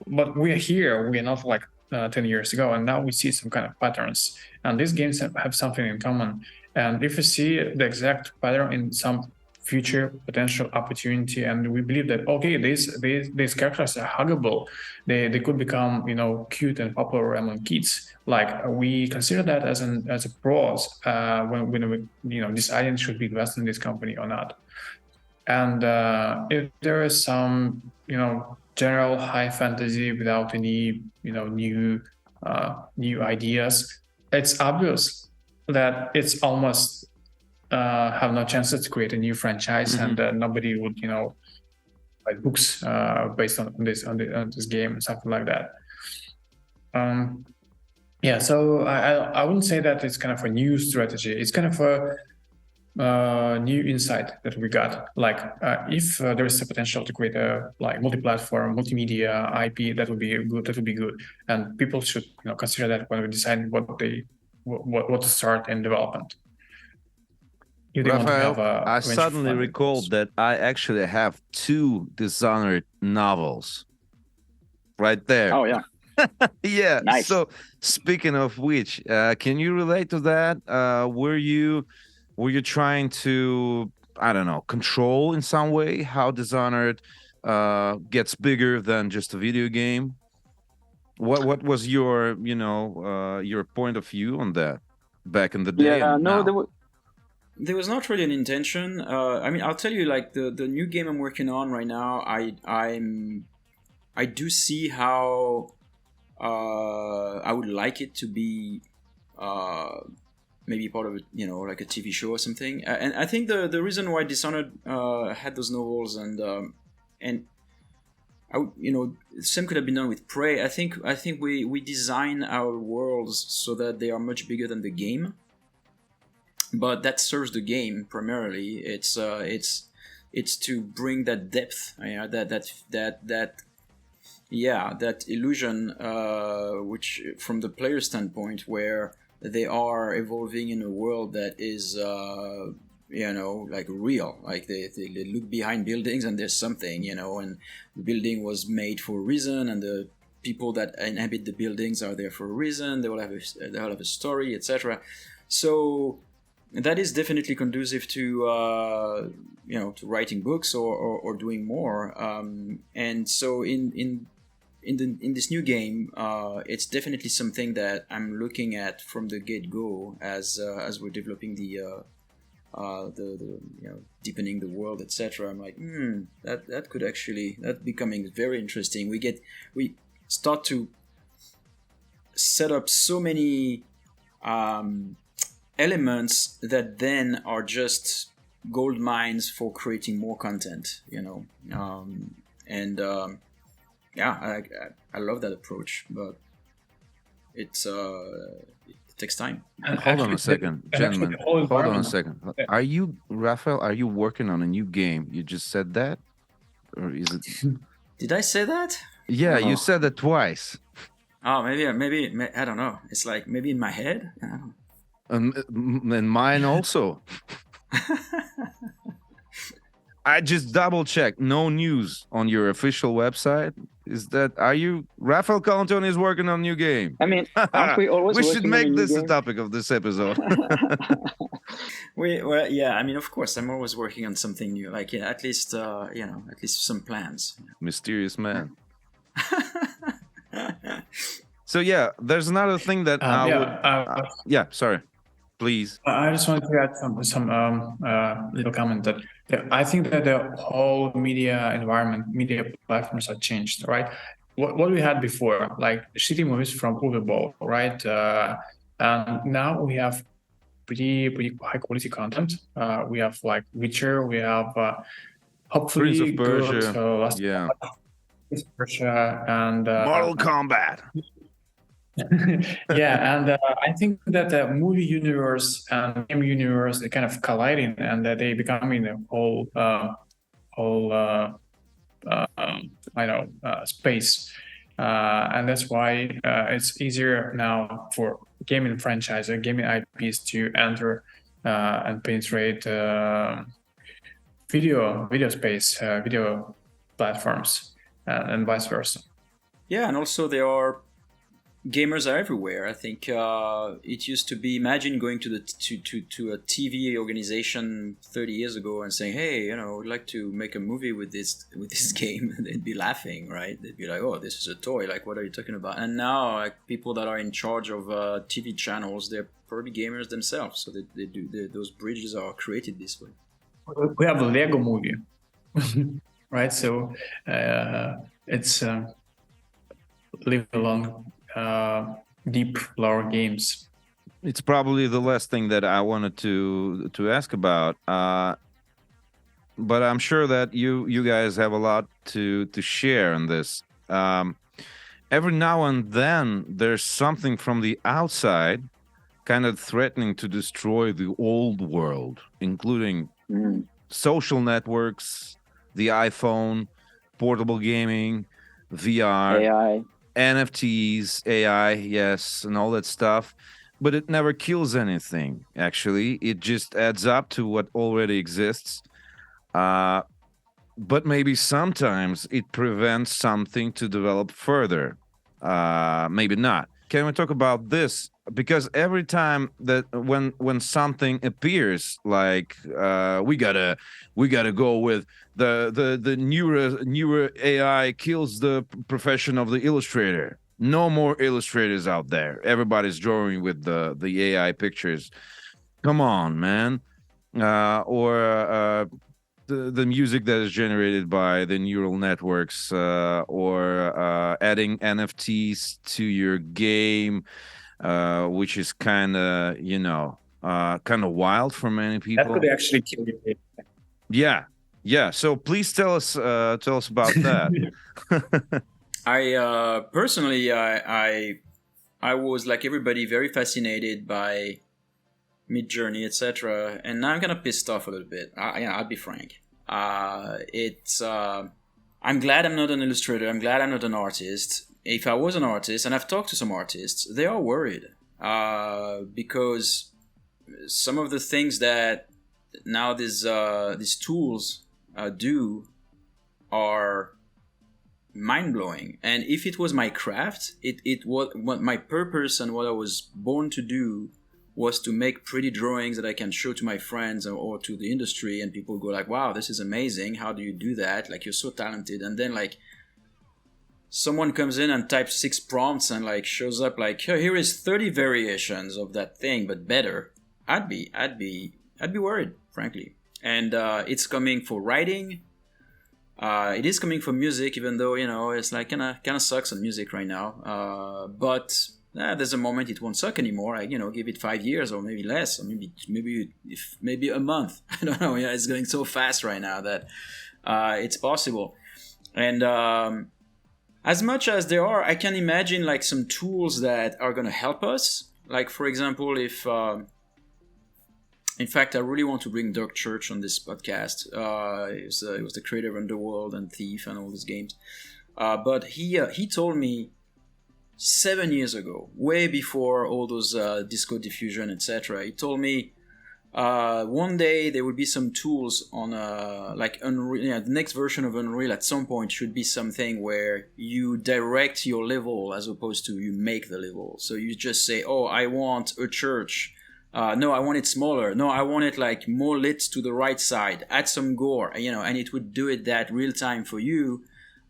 but we are here. We are not like 10 years ago, and now we see some kind of patterns, and these games have something in common. And if we see the exact pattern in some future potential opportunity, and we believe that these characters are huggable, they could become cute and popular among kids, like we consider that as a pros when we deciding should we invest in this company or not. And if there is some general high fantasy without any new ideas, it's obvious that it's almost have no chances to create a new franchise, and nobody would write books based on this game and something like that. So I wouldn't say that it's kind of a new strategy. It's kind of a new insight that we got. Like if there is a potential to create a multi-platform, multimedia IP, that would be good, and people should consider that when we decide what to start in development. Raphael, I suddenly recalled that I actually have 2 Dishonored novels right there. Oh yeah. Yeah. Nice. So speaking of which, can you relate to that? Were you trying to, I don't know, control in some way how Dishonored gets bigger than just a video game? What was your your point of view on that back in the day? Yeah, no, there was not really an intention. I mean, I'll tell you, like the new game I'm working on right now, I do see how I would like it to be maybe part of like a TV show or something. And I think the reason why Dishonored had those novels and same could have been done with Prey. I think we design our worlds so that they are much bigger than the game. But that serves the game primarily. It's to bring that depth, that illusion, which from the player standpoint, where they are evolving in a world that is, like real. Like they look behind buildings and there's something, and the building was made for a reason, and the people that inhabit the buildings are there for a reason. They'll have a story, etc. So that is definitely conducive to to writing books or doing more. And so in in this new game, it's definitely something that I'm looking at from the get go as we're developing the deepening the world, etc. I'm like, that could actually, that's becoming very interesting. We start to set up so many elements that then are just gold mines for creating more content, I love that approach, but it takes time. And Hold on a second, gentlemen. the whole Hold on a environment- second. Yeah. Are you, Raphael, are you working on a new game? You just said that? Or is it? Did I say that? Yeah, Oh. you said that twice. Oh, maybe I don't know. It's like maybe in my head. I don't know. And mine also. I just double checked. No news on your official website. Are you Raphael Colantonio is working on a new game? I mean, aren't we always We working should on a make new this the game? topic of this episode. I mean, of course, I'm always working on something new. Like, at least some plans. Mysterious man. So yeah, there's another thing that sorry. Please. I just wanted to add some little comment that I think that the whole media environment, media platforms have changed, right? What we had before, like shitty movies from Uwe, right? And now we have pretty high quality content. We have like Witcher, we have hopefully Prince of Persia. good Last Yeah. Prince of Persia and Mortal Kombat. yeah, and I think that the movie universe and game universe, they kind of colliding, and that they becoming a whole space, and that's why it's easier now for gaming franchise and gaming IPs to enter and penetrate video space, video platforms, and vice versa. Yeah, and also gamers are everywhere. I think it used to be, imagine going to a TV organization 30 years ago and saying, hey, we'd like to make a movie with this game. They'd be laughing, right? They'd be like, oh, this is a toy. Like, what are you talking about? And now, like, people that are in charge of TV channels, they're probably gamers themselves. So those bridges are created this way. We have a Lego movie, right? So it's live along deep lore games. It's probably the last thing that I wanted to ask about, but I'm sure that you guys have a lot to share in this. Every now and then, there's something from the outside, kind of threatening to destroy the old world, including social networks, the iPhone, portable gaming, VR. AI. NFTs, AI, yes, and all that stuff, but it never kills anything, actually. It just adds up to what already exists. But maybe sometimes it prevents something to develop further. Maybe not. Can we talk about this? Because every time that when something appears, like we gotta go with the newer AI kills the profession of the illustrator. No more illustrators out there. Everybody's drawing with the AI pictures. Come on, man. Or the music that is generated by the neural networks, or adding NFTs to your game, which is kind of wild for many people. That could actually kill you. Yeah. So please tell us about that. I personally, I was like everybody, very fascinated by Midjourney, etc. And now I'm kind of pissed off a little bit. I'll be frank. I'm glad I'm not an illustrator. I'm glad I'm not an artist. If I was an artist, and I've talked to some artists, they are worried because some of the things that now these tools do are mind-blowing. And if it was my craft, it was what my purpose and what I was born to do was to make pretty drawings that I can show to my friends or to the industry, and people go like, wow, this is amazing, how do you do that, like, you're so talented. And then like someone comes in and types 6 prompts and like shows up like, oh, here is 30 variations of that thing but better, I'd be worried, frankly. And it's coming for writing. It is coming for music, even though, you know, it's like kind of sucks on music right now. But there's a moment it won't suck anymore. Like, you know, give it 5 years or maybe less, or maybe a month. I don't know. Yeah, it's going so fast right now that it's possible. And as much as there are, I can imagine like some tools that are going to help us. Like, for example, if in fact, I really want to bring Doug Church on this podcast. He was the creator of Underworld and Thief and all these games. But he told me 7 years ago, way before all those Disco Diffusion, etc. He told me one day there will be some tools on like Unreal. The next version of Unreal at some point should be something where you direct your level as opposed to you make the level. So you just say, oh, I want a church. No, I want it smaller. No, I want it like more lit to the right side. Add some gore, you know, and it would do it that real time for you.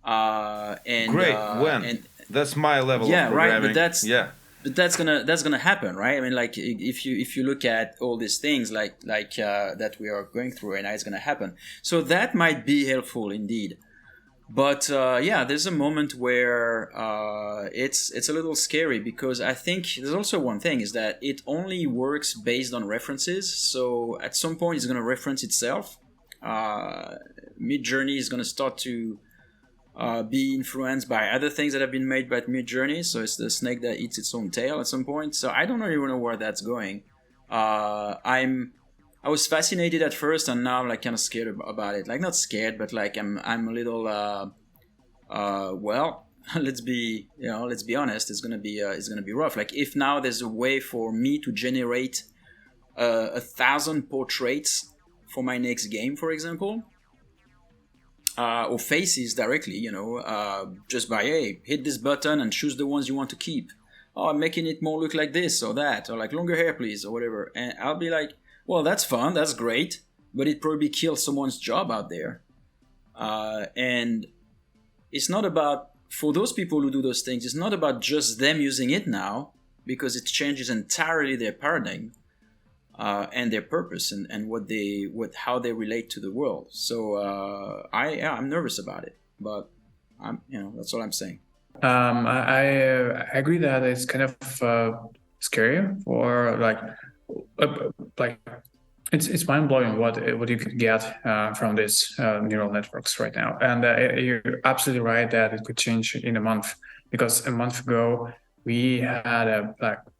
And great. When that's my level. Yeah, of programming. Right. But that's gonna happen, right? I mean, like if you look at all these things like that we are going through right now, it's gonna happen. So that might be helpful indeed. But there's a moment where it's a little scary, because I think there's also one thing is that it only works based on references. So at some point it's going to reference itself. Midjourney is going to start to be influenced by other things that have been made by Midjourney. So it's the snake that eats its own tail at some point. So I don't really know where that's going. I was fascinated at first, and now I'm like kind of scared about it. Like, not scared, but like I'm a little. Well, let's be honest. It's gonna be rough. Like, if now there's a way for me to generate 1,000 portraits for my next game, for example, or faces directly, you know, just by hit this button and choose the ones you want to keep. Oh, I'm making it more look like this or that, or like longer hair, please, or whatever. And I'll be like, well, that's fun, that's great, but it probably kills someone's job out there. And it's not about, for those people who do those things, it's not about just them using it now, because it changes entirely their paradigm and their purpose and how they relate to the world. So I'm nervous about it, but that's all I'm saying. I agree that it's kind of scary, or like it's mind-blowing what you could get from these neural networks right now. And you're absolutely right that it could change in a month, because a month ago we had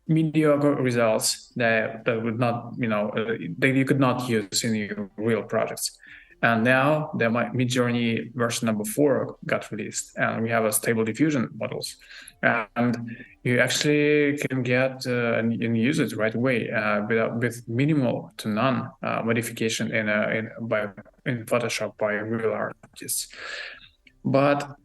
mediocre results that would not, that you could not use in your real projects. And now the Midjourney version number 4 got released, and we have a stable diffusion models, and you actually can get and use it right away with minimal to none modification in Photoshop by real artists. But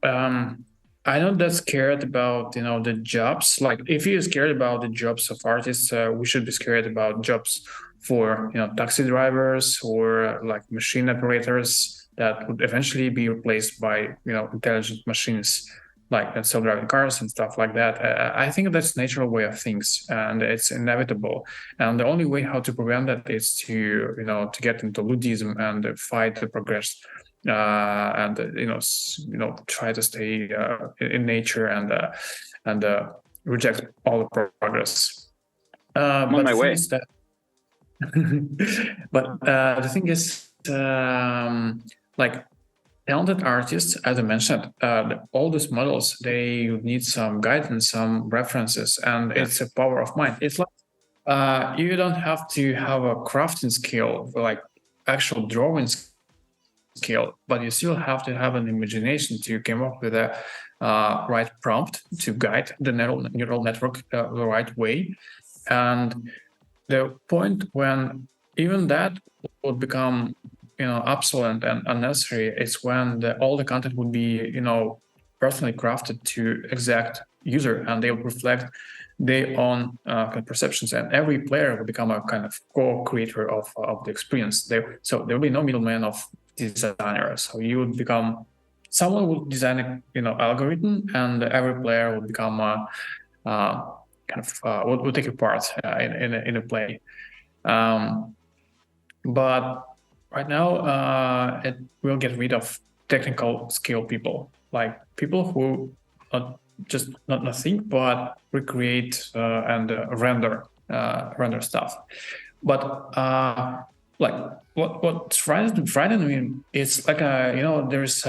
I'm not that scared about the jobs. Like, if you're scared about the jobs of artists, we should be scared about jobs for taxi drivers or like machine operators that would eventually be replaced by intelligent machines like self-driving cars and stuff like that. I think that's natural way of things, and it's inevitable. And the only way how to prevent that is to to get into Ludism and fight the progress, and try to stay in nature and reject all the progress. I'm on my way. But the thing is, like, talented artists, as I mentioned, all these models, they need some guidance, some references, and it's a power of mind. It's like you don't have to have a crafting skill, like actual drawing skill, but you still have to have an imagination to come up with a right prompt to guide the neural network the right way. And the point when even that would become obsolete and unnecessary is when all the content would be personally crafted to exact user, and they will reflect their own perceptions, and every player will become a kind of co-creator of the experience. So there will be no middleman of designer, so you would become someone will design a algorithm, and every player will become will take a part in a play. But right now, it will get rid of technical skill people, like people who not think, but recreate and render stuff. But like what's frightening me, it's like there's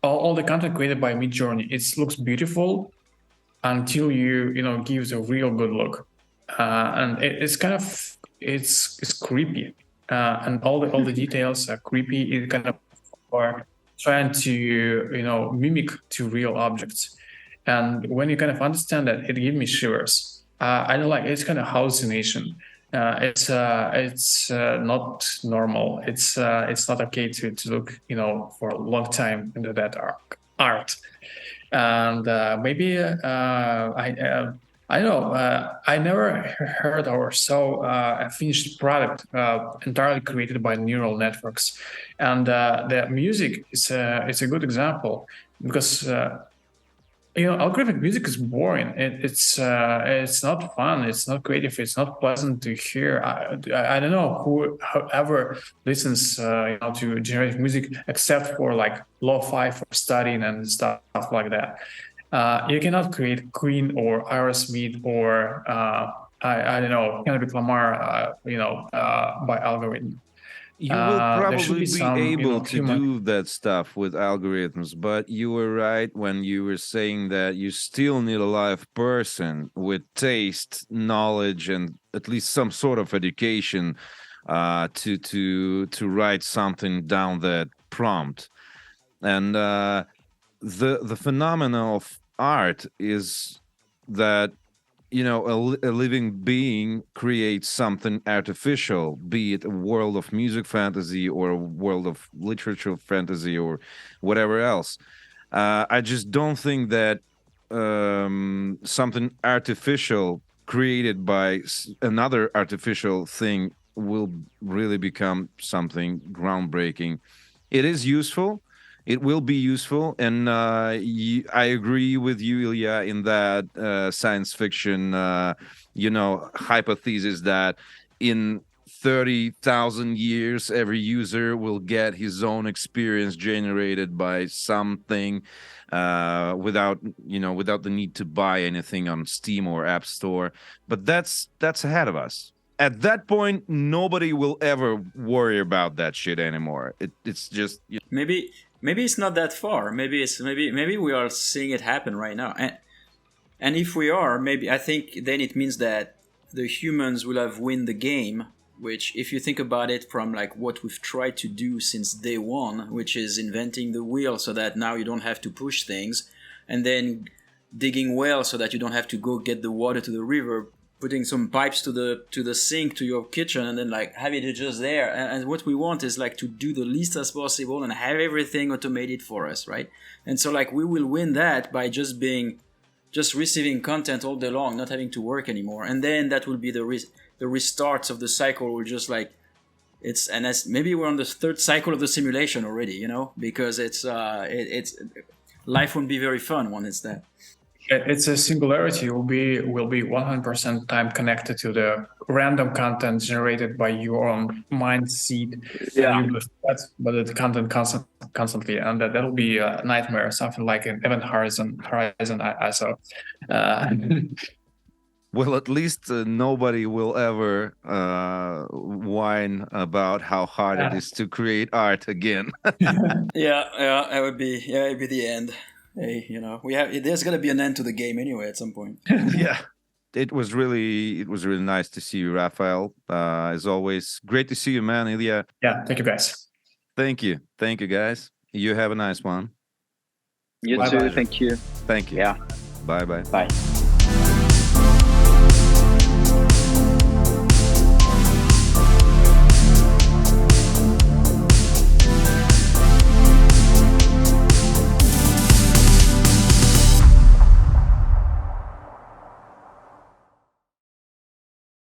all the content created by Midjourney. It looks beautiful until you gives a real good look, and it's kind of it's creepy, and all the details are creepy. It kind of are trying to mimic to real objects, and when you kind of understand that, it gives me shivers. I don't like it's kind of hallucination. It's not normal. It's not okay to look for a long time into that art. And maybe I know I never heard or saw a finished product entirely created by neural networks, and the music is it's a good example, because algorithmic music is boring. It's not fun. It's not creative. It's not pleasant to hear. I don't know whoever listens to generative music except for like lo-fi for studying and stuff like that. You cannot create Queen or Aerosmith or I don't know, Kendrick Lamar by algorithm. You will probably be able to human... do that stuff with algorithms, but you were right when you were saying that you still need a live person with taste, knowledge, and at least some sort of education to write something down that prompt. And the phenomenon of art is that a living being creates something artificial, be it a world of music fantasy or a world of literature fantasy or whatever else. I just don't think that something artificial created by another artificial thing will really become something groundbreaking. It is useful. It will be useful, and I agree with you, Ilya, in that science fiction, hypothesis that in 30,000 years, every user will get his own experience generated by something without the need to buy anything on Steam or App Store. But that's ahead of us. At that point, nobody will ever worry about that shit anymore. It's just Maybe it's not that far. Maybe we are seeing it happen right now. And if we are, maybe I think then it means that the humans will have win the game, which if you think about it from like what we've tried to do since day one, which is inventing the wheel so that now you don't have to push things, and then digging wells so that you don't have to go get the water to the river, putting some pipes to the sink to your kitchen, and then like having it just there. And what we want is like to do the least as possible and have everything automated for us, right? And so like we will win that by just receiving content all day long, not having to work anymore. And then that will be the restarts of the cycle. Will just like maybe we're on the third cycle of the simulation already, because it's life won't be very fun when it's that. It's a singularity will be 100% time connected to the random content generated by your own mind seed. Yeah. But the content constantly, and that'll be a nightmare, something like an event horizon I saw. Well, at least nobody will ever whine about how hard it is to create art again. Yeah, it'd be the end. Hey, there's gonna be an end to the game anyway at some point. Yeah, it was really nice to see you, Raphael. As always, great to see you, man. Ilya. Yeah, thank you, guys. Thank you, guys. You have a nice one. You Bye-bye. too. Thank you. Thank you. Yeah. Bye. Bye.